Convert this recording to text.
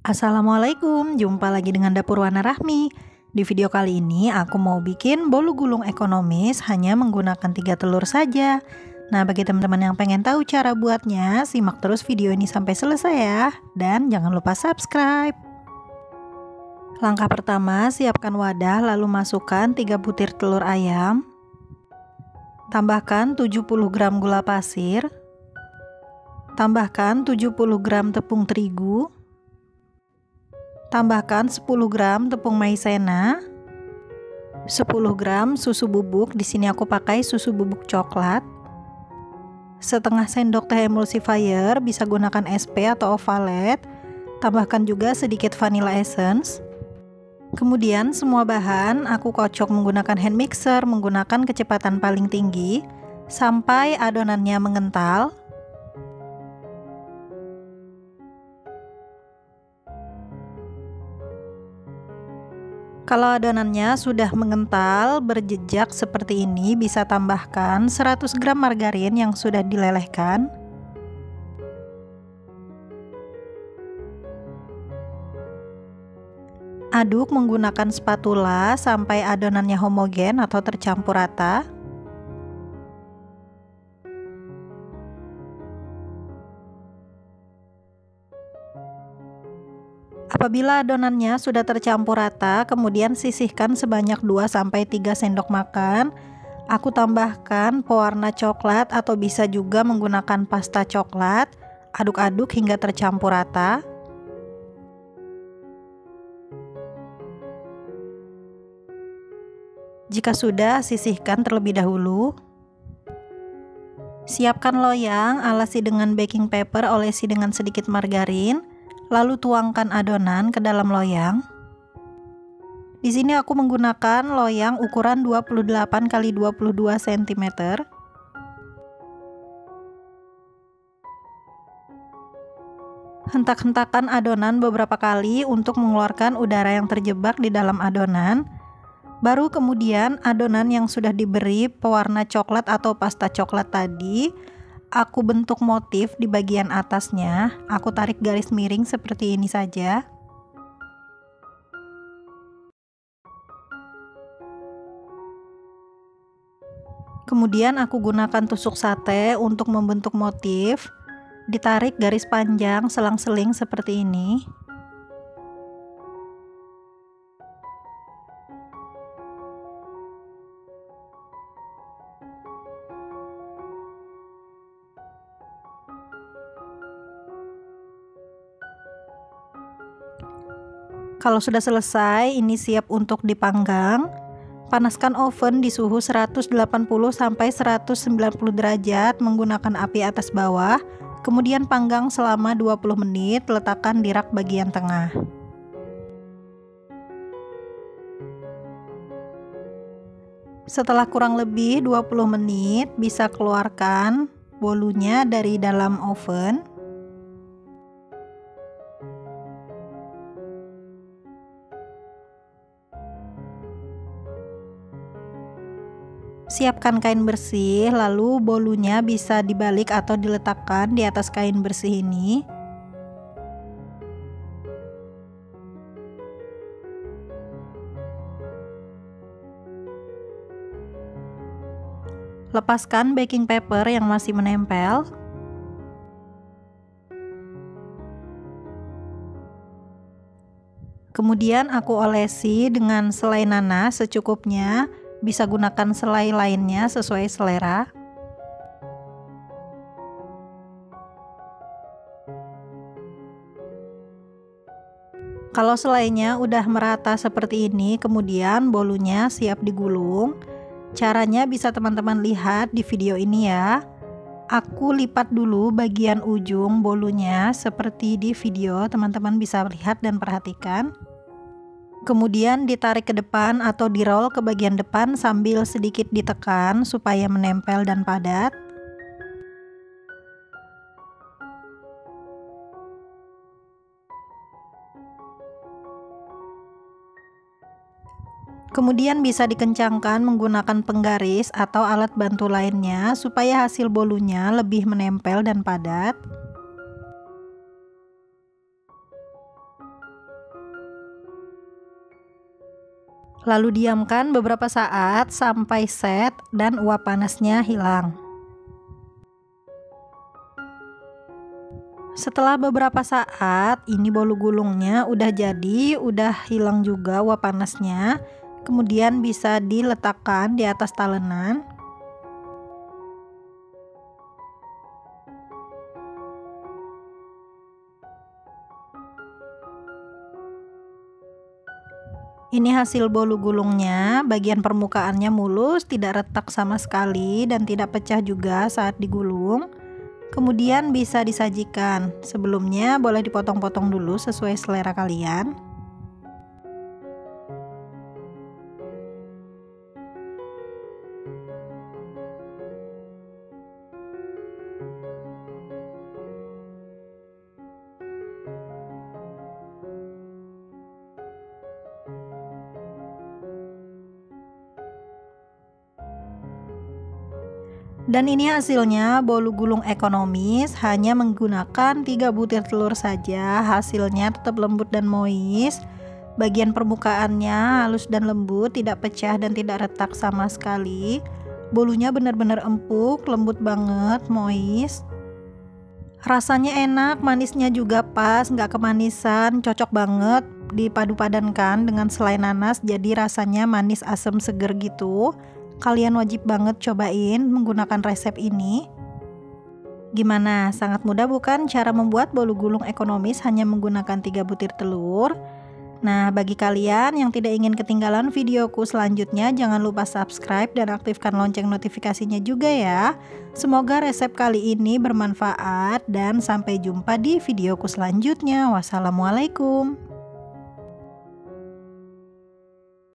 Assalamualaikum, jumpa lagi dengan Dapur Wana Rahmi. Di video kali ini aku mau bikin bolu gulung ekonomis hanya menggunakan 3 telur saja. Nah, bagi teman-teman yang pengen tahu cara buatnya, simak terus video ini sampai selesai ya. Dan jangan lupa subscribe. Langkah pertama, siapkan wadah lalu masukkan 3 butir telur ayam. Tambahkan 70 gram gula pasir. Tambahkan 70 gram tepung terigu. Tambahkan 10 gram tepung maizena, 10 gram susu bubuk, di sini aku pakai susu bubuk coklat, setengah sendok teh emulsifier, bisa gunakan SP atau ovalet, tambahkan juga sedikit vanilla essence. Kemudian semua bahan aku kocok menggunakan hand mixer menggunakan kecepatan paling tinggi sampai adonannya mengental. Kalau adonannya sudah mengental berjejak seperti ini, bisa tambahkan 100 gram margarin yang sudah dilelehkan. Aduk menggunakan spatula sampai adonannya homogen atau tercampur rata. Apabila adonannya sudah tercampur rata, kemudian sisihkan sebanyak 2-3 sendok makan. Aku tambahkan pewarna coklat atau bisa juga menggunakan pasta coklat. Aduk-aduk hingga tercampur rata. Jika sudah, sisihkan terlebih dahulu. Siapkan loyang, alasi dengan baking paper, olesi dengan sedikit margarin. Lalu tuangkan adonan ke dalam loyang. Di sini aku menggunakan loyang ukuran 28 x 22 cm. Hentak-hentakan adonan beberapa kali untuk mengeluarkan udara yang terjebak di dalam adonan. Baru kemudian adonan yang sudah diberi pewarna coklat atau pasta coklat tadi, aku bentuk motif di bagian atasnya. Aku tarik garis miring seperti ini saja. Kemudian aku gunakan tusuk sate untuk membentuk motif. Ditarik garis panjang selang-seling seperti ini. Kalau sudah selesai, ini siap untuk dipanggang. Panaskan oven di suhu 180 sampai 190 derajat menggunakan api atas bawah. Kemudian panggang selama 20 menit, letakkan di rak bagian tengah. Setelah kurang lebih 20 menit, bisa keluarkan bolunya dari dalam oven. Siapkan kain bersih, lalu bolunya bisa dibalik atau diletakkan di atas kain bersih ini. Lepaskan baking paper yang masih menempel. Kemudian aku olesi dengan selai nanas secukupnya. Bisa gunakan selai lainnya sesuai selera. Kalau selainya udah merata seperti ini, kemudian bolunya siap digulung. Caranya bisa teman-teman lihat di video ini ya. Aku lipat dulu bagian ujung bolunya seperti di video, teman-teman bisa lihat dan perhatikan. Kemudian ditarik ke depan atau di-roll ke bagian depan sambil sedikit ditekan supaya menempel dan padat. Kemudian bisa dikencangkan menggunakan penggaris atau alat bantu lainnya supaya hasil bolunya lebih menempel dan padat. Lalu diamkan beberapa saat sampai set dan uap panasnya hilang. Setelah beberapa saat, ini bolu gulungnya udah jadi, udah hilang juga uap panasnya. Kemudian bisa diletakkan di atas talenan. Ini hasil bolu gulungnya, bagian permukaannya mulus, tidak retak sama sekali dan tidak pecah juga saat digulung. Kemudian bisa disajikan. Sebelumnya boleh dipotong-potong dulu sesuai selera kalian. Dan ini hasilnya bolu gulung ekonomis, hanya menggunakan 3 butir telur saja. Hasilnya tetap lembut dan moist. Bagian permukaannya halus dan lembut, tidak pecah dan tidak retak sama sekali. Bolunya benar-benar empuk, lembut banget, moist. Rasanya enak, manisnya juga pas, nggak kemanisan, cocok banget dipadu-padankan dengan selai nanas, jadi rasanya manis asam seger gitu. Kalian wajib banget cobain menggunakan resep ini. Gimana? Sangat mudah bukan cara membuat bolu gulung ekonomis hanya menggunakan 3 butir telur? Nah, bagi kalian yang tidak ingin ketinggalan videoku selanjutnya, jangan lupa subscribe dan aktifkan lonceng notifikasinya juga ya. Semoga resep kali ini bermanfaat dan sampai jumpa di videoku selanjutnya. Wassalamualaikum.